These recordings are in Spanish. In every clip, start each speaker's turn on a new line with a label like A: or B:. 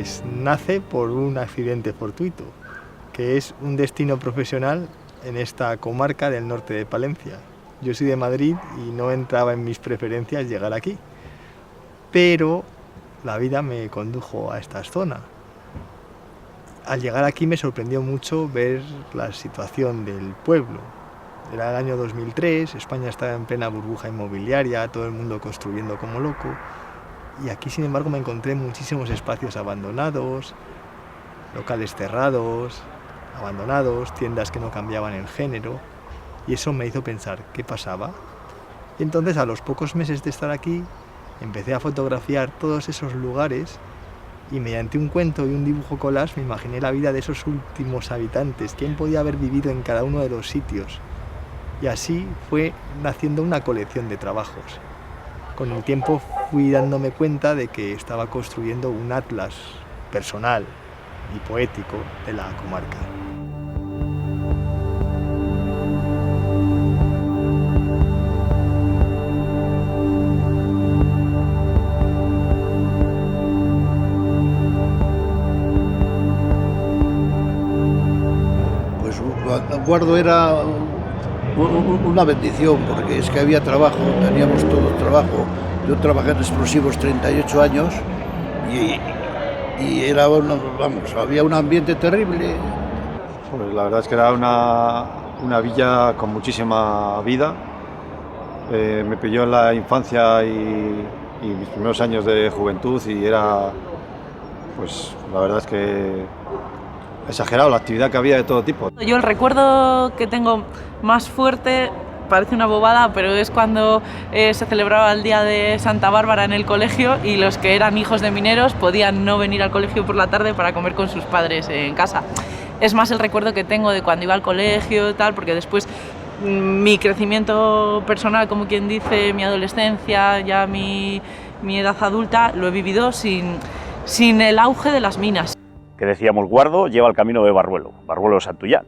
A: Pues nace por un accidente fortuito, que es un destino profesional en esta comarca del norte de Palencia. Yo soy de Madrid y no entraba en mis preferencias llegar aquí, pero la vida me condujo a esta zona. Al llegar aquí me sorprendió mucho ver la situación del pueblo. Era el año 2003, España estaba en plena burbuja inmobiliaria, todo el mundo construyendo como loco, y aquí sin embargo me encontré muchísimos espacios abandonados, locales cerrados, abandonados, tiendas que no cambiaban el género, y eso me hizo pensar qué pasaba. Y entonces a los pocos meses de estar aquí empecé a fotografiar todos esos lugares y mediante un cuento y un dibujo collage me imaginé la vida de esos últimos habitantes, quién podía haber vivido en cada uno de los sitios. Y así fue naciendo una colección de trabajos. Con el tiempo fui dándome cuenta de que estaba construyendo un atlas personal y poético de la comarca.
B: Pues Guardo era una bendición, porque es que había trabajo, teníamos todo trabajo. Yo trabajé en explosivos 38 años y era había un ambiente terrible.
C: Pues la verdad es que era una villa con muchísima vida. Me pilló en la infancia y mis primeros años de juventud y era, pues la verdad es que exagerado la actividad que había de todo tipo.
D: Yo el recuerdo que tengo más fuerte, parece una bobada, pero es cuando se celebraba el día de Santa Bárbara en el colegio y los que eran hijos de mineros podían no venir al colegio por la tarde para comer con sus padres en casa. Es más el recuerdo que tengo de cuando iba al colegio y tal, porque después mi crecimiento personal, como quien dice, mi adolescencia, ya mi edad adulta, lo he vivido sin el auge de las minas.
E: Que decíamos, Guardo lleva el camino de Barruelo, Barruelo Santullán.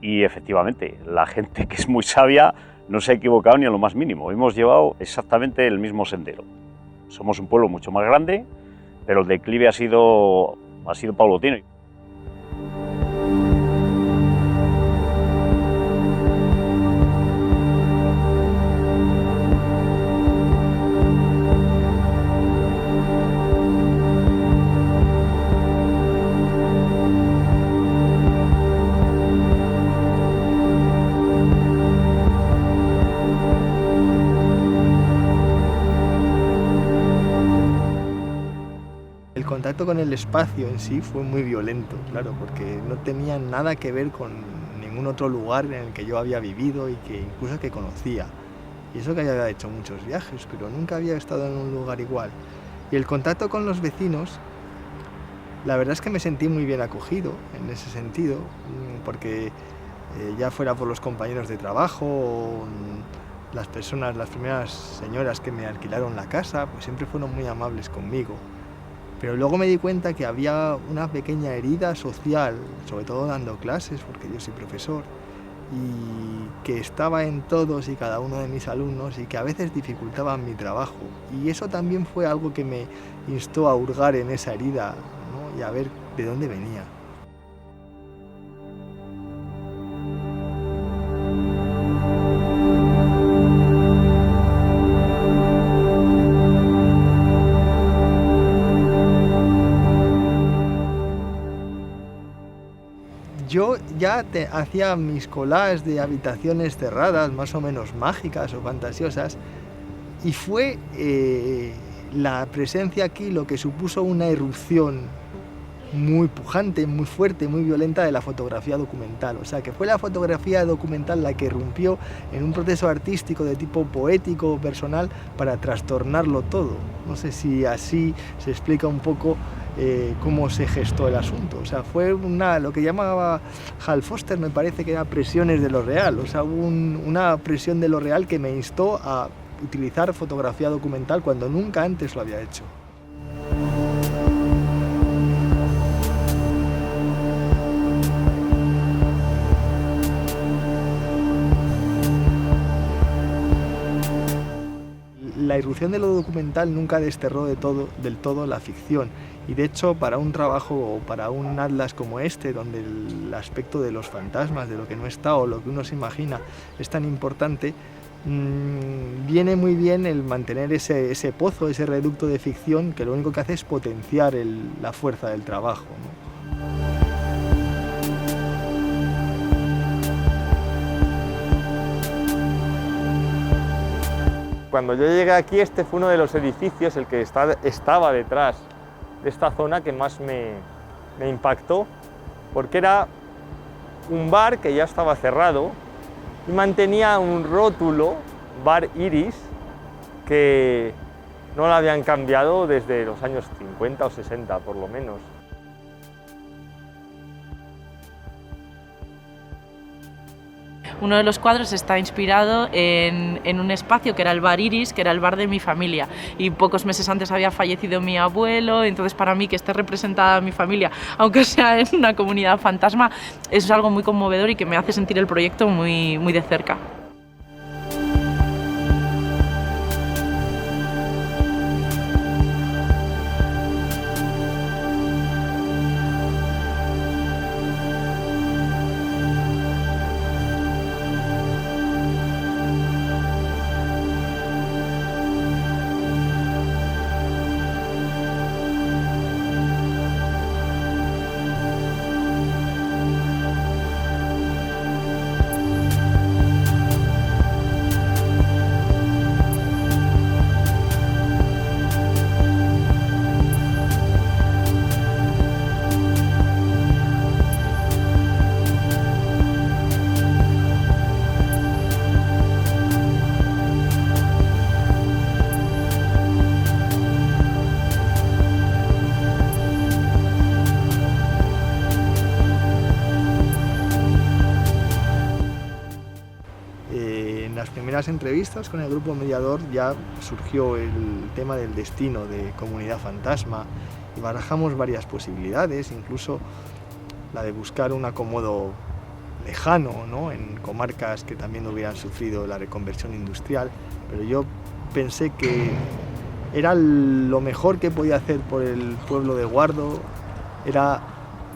E: Y efectivamente, la gente que es muy sabia no se ha equivocado ni en lo más mínimo. Hemos llevado exactamente el mismo sendero. Somos un pueblo mucho más grande, pero el declive ha sido paulatino.
A: El contacto con el espacio en sí fue muy violento, claro, porque no tenía nada que ver con ningún otro lugar en el que yo había vivido y que incluso que conocía. Y eso que había hecho muchos viajes, pero nunca había estado en un lugar igual. Y el contacto con los vecinos, la verdad es que me sentí muy bien acogido en ese sentido, porque ya fuera por los compañeros de trabajo o las primeras señoras que me alquilaron la casa, pues siempre fueron muy amables conmigo. Pero luego me di cuenta que había una pequeña herida social, sobre todo dando clases, porque yo soy profesor, y que estaba en todos y cada uno de mis alumnos y que a veces dificultaban mi trabajo. Y eso también fue algo que me instó a hurgar en esa herida, ¿no? Y a ver de dónde venía. Yo ya hacía mis collages de habitaciones cerradas, más o menos mágicas o fantasiosas, y fue la presencia aquí lo que supuso una irrupción muy pujante, muy fuerte, muy violenta de la fotografía documental. O sea, que fue la fotografía documental la que irrumpió en un proceso artístico de tipo poético o personal para trastornarlo todo. No sé si así se explica un poco cómo se gestó el asunto. O sea, fue lo que llamaba Hal Foster, me parece que era presiones de lo real. O sea, hubo una presión de lo real que me instó a utilizar fotografía documental cuando nunca antes lo había hecho. La irrupción de lo documental nunca desterró del todo la ficción, Y de hecho, para un trabajo o para un atlas como este, donde el aspecto de los fantasmas, de lo que no está o lo que uno se imagina es tan importante, viene muy bien el mantener ese pozo, ese reducto de ficción que lo único que hace es potenciar la fuerza del trabajo, ¿no? Cuando yo llegué aquí, este fue uno de los edificios, el que estaba detrás de esta zona, que más me impactó, porque era un bar que ya estaba cerrado y mantenía un rótulo, Bar Iris, que no lo habían cambiado desde los años 50 o 60 por lo menos.
D: Uno de los cuadros está inspirado en un espacio que era el Bar Iris, que era el bar de mi familia, y pocos meses antes había fallecido mi abuelo, entonces para mí que esté representada mi familia, aunque sea en una comunidad fantasma, es algo muy conmovedor y que me hace sentir el proyecto muy, muy de cerca.
A: En las primeras entrevistas con el grupo mediador ya surgió el tema del destino de Comunidad Fantasma y barajamos varias posibilidades, incluso la de buscar un acomodo lejano, ¿no?, en comarcas que también hubieran sufrido la reconversión industrial, pero yo pensé que era lo mejor que podía hacer por el pueblo de Guardo, era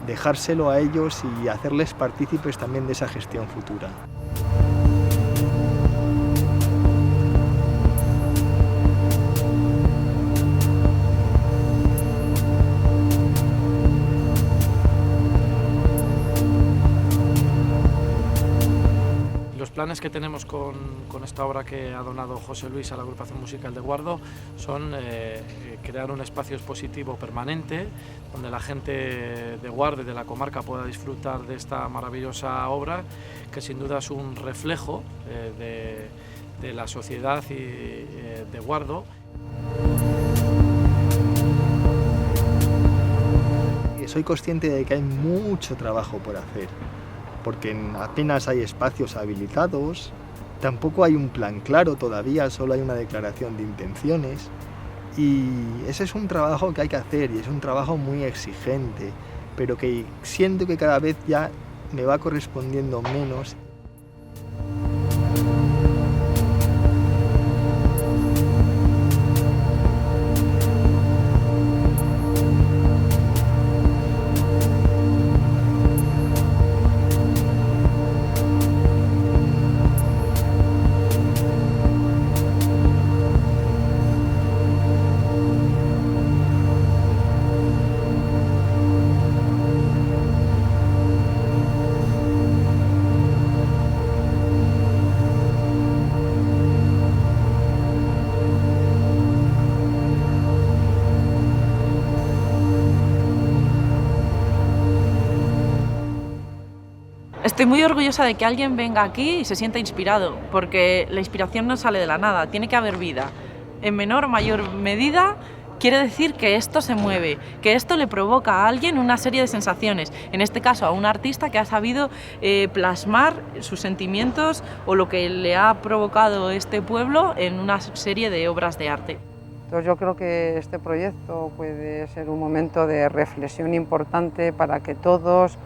A: dejárselo a ellos y hacerles partícipes también de esa gestión futura.
F: Los planes que tenemos con esta obra que ha donado José Luis a la Agrupación Musical de Guardo son crear un espacio expositivo permanente donde la gente de Guardo y de la comarca pueda disfrutar de esta maravillosa obra, que sin duda es un reflejo de la sociedad de Guardo.
A: Soy consciente de que hay mucho trabajo por hacer, porque apenas hay espacios habilitados, tampoco hay un plan claro todavía, solo hay una declaración de intenciones, y ese es un trabajo que hay que hacer y es un trabajo muy exigente, pero que siento que cada vez ya me va correspondiendo menos.
D: Estoy muy orgullosa de que alguien venga aquí y se sienta inspirado, porque la inspiración no sale de la nada, tiene que haber vida. En menor o mayor medida quiere decir que esto se mueve, que esto le provoca a alguien una serie de sensaciones, en este caso a un artista que ha sabido plasmar sus sentimientos o lo que le ha provocado este pueblo en una serie de obras de arte.
G: Entonces yo creo que este proyecto puede ser un momento de reflexión importante para que todos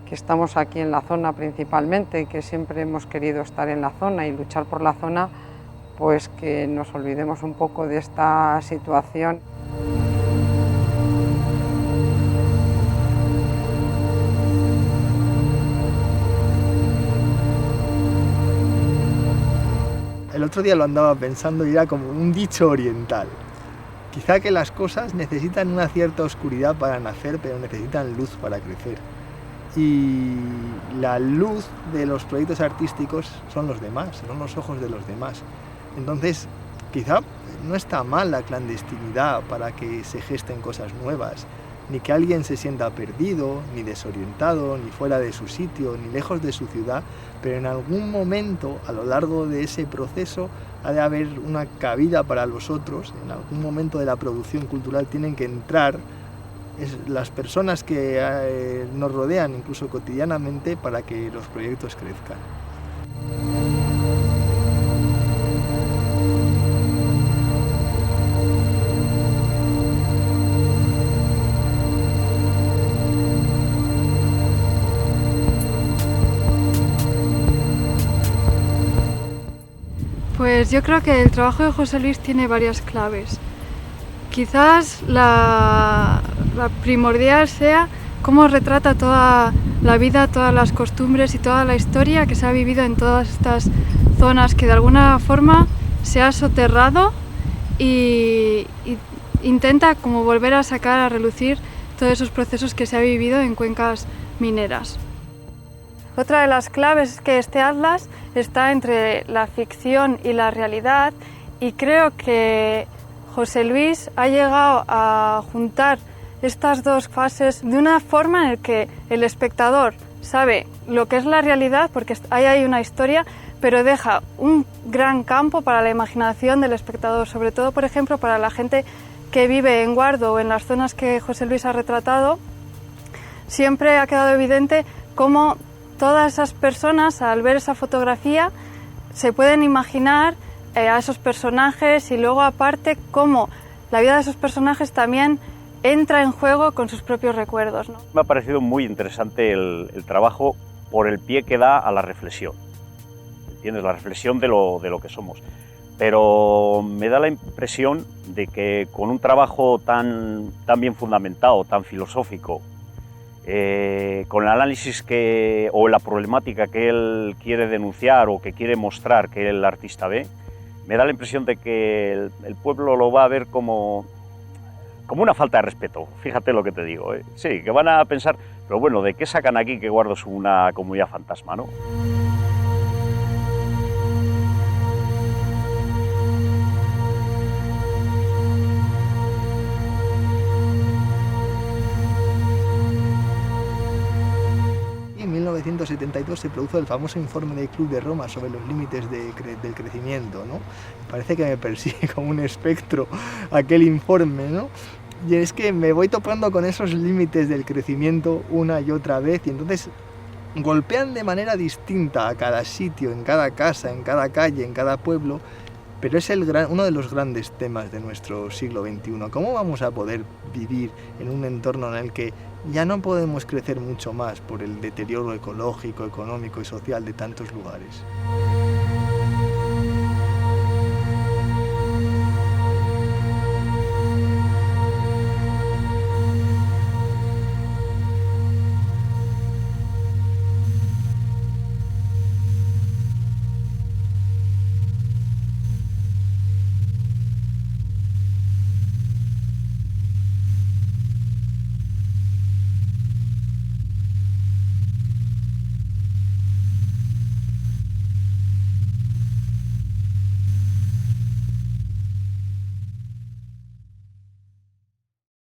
G: que estamos aquí en la zona principalmente, que siempre hemos querido estar en la zona y luchar por la zona, pues que nos olvidemos un poco de esta situación.
A: otro día lo andaba pensando y era como un dicho oriental. Quizá que las cosas necesitan una cierta oscuridad para nacer, pero necesitan luz para crecer. Y la luz de los proyectos artísticos son los demás, son los ojos de los demás. Entonces, quizá no está mal la clandestinidad para que se gesten cosas nuevas, ni que alguien se sienta perdido, ni desorientado, ni fuera de su sitio, ni lejos de su ciudad, pero en algún momento, a lo largo de ese proceso, ha de haber una cabida para los otros. En algún momento de la producción cultural tienen que entrar las personas que nos rodean, incluso cotidianamente, para que los proyectos crezcan.
H: Pues yo creo que el trabajo de José Luis tiene varias claves. Quizás la primordial sea cómo retrata toda la vida, todas las costumbres y toda la historia que se ha vivido en todas estas zonas que de alguna forma se ha soterrado y intenta como volver a sacar a relucir todos esos procesos que se ha vivido en cuencas mineras. Otra de las claves es que este atlas está entre la ficción y la realidad, y creo que José Luis ha llegado a juntar estas dos fases de una forma en la que el espectador sabe lo que es la realidad, porque ahí hay una historia, pero deja un gran campo para la imaginación del espectador, sobre todo, por ejemplo, para la gente que vive en Guardo o en las zonas que José Luis ha retratado. Siempre ha quedado evidente cómo todas esas personas, al ver esa fotografía, se pueden imaginar a esos personajes, y luego aparte cómo la vida de esos personajes también entra en juego con sus propios recuerdos, ¿no?
E: Me ha parecido muy interesante el trabajo por el pie que da a la reflexión, ¿entiendes? La reflexión de lo que somos. Pero me da la impresión de que con un trabajo tan bien fundamentado, tan filosófico, con el análisis o la problemática que él quiere denunciar o que quiere mostrar que el artista ve, me da la impresión de que el pueblo lo va a ver como una falta de respeto. Fíjate lo que te digo, ¿eh? Sí, que van a pensar, pero bueno, ¿de qué sacan aquí que Guardo es una comunidad fantasma, no?
A: En 1972 se produjo el famoso informe del Club de Roma sobre los límites del crecimiento, ¿no? Parece que me persigue como un espectro aquel informe, ¿no? Y es que me voy topando con esos límites del crecimiento una y otra vez, y entonces golpean de manera distinta a cada sitio, en cada casa, en cada calle, en cada pueblo, pero es uno de los grandes temas de nuestro siglo XXI. ¿Cómo vamos a poder vivir en un entorno en el que ya no podemos crecer mucho más por el deterioro ecológico, económico y social de tantos lugares?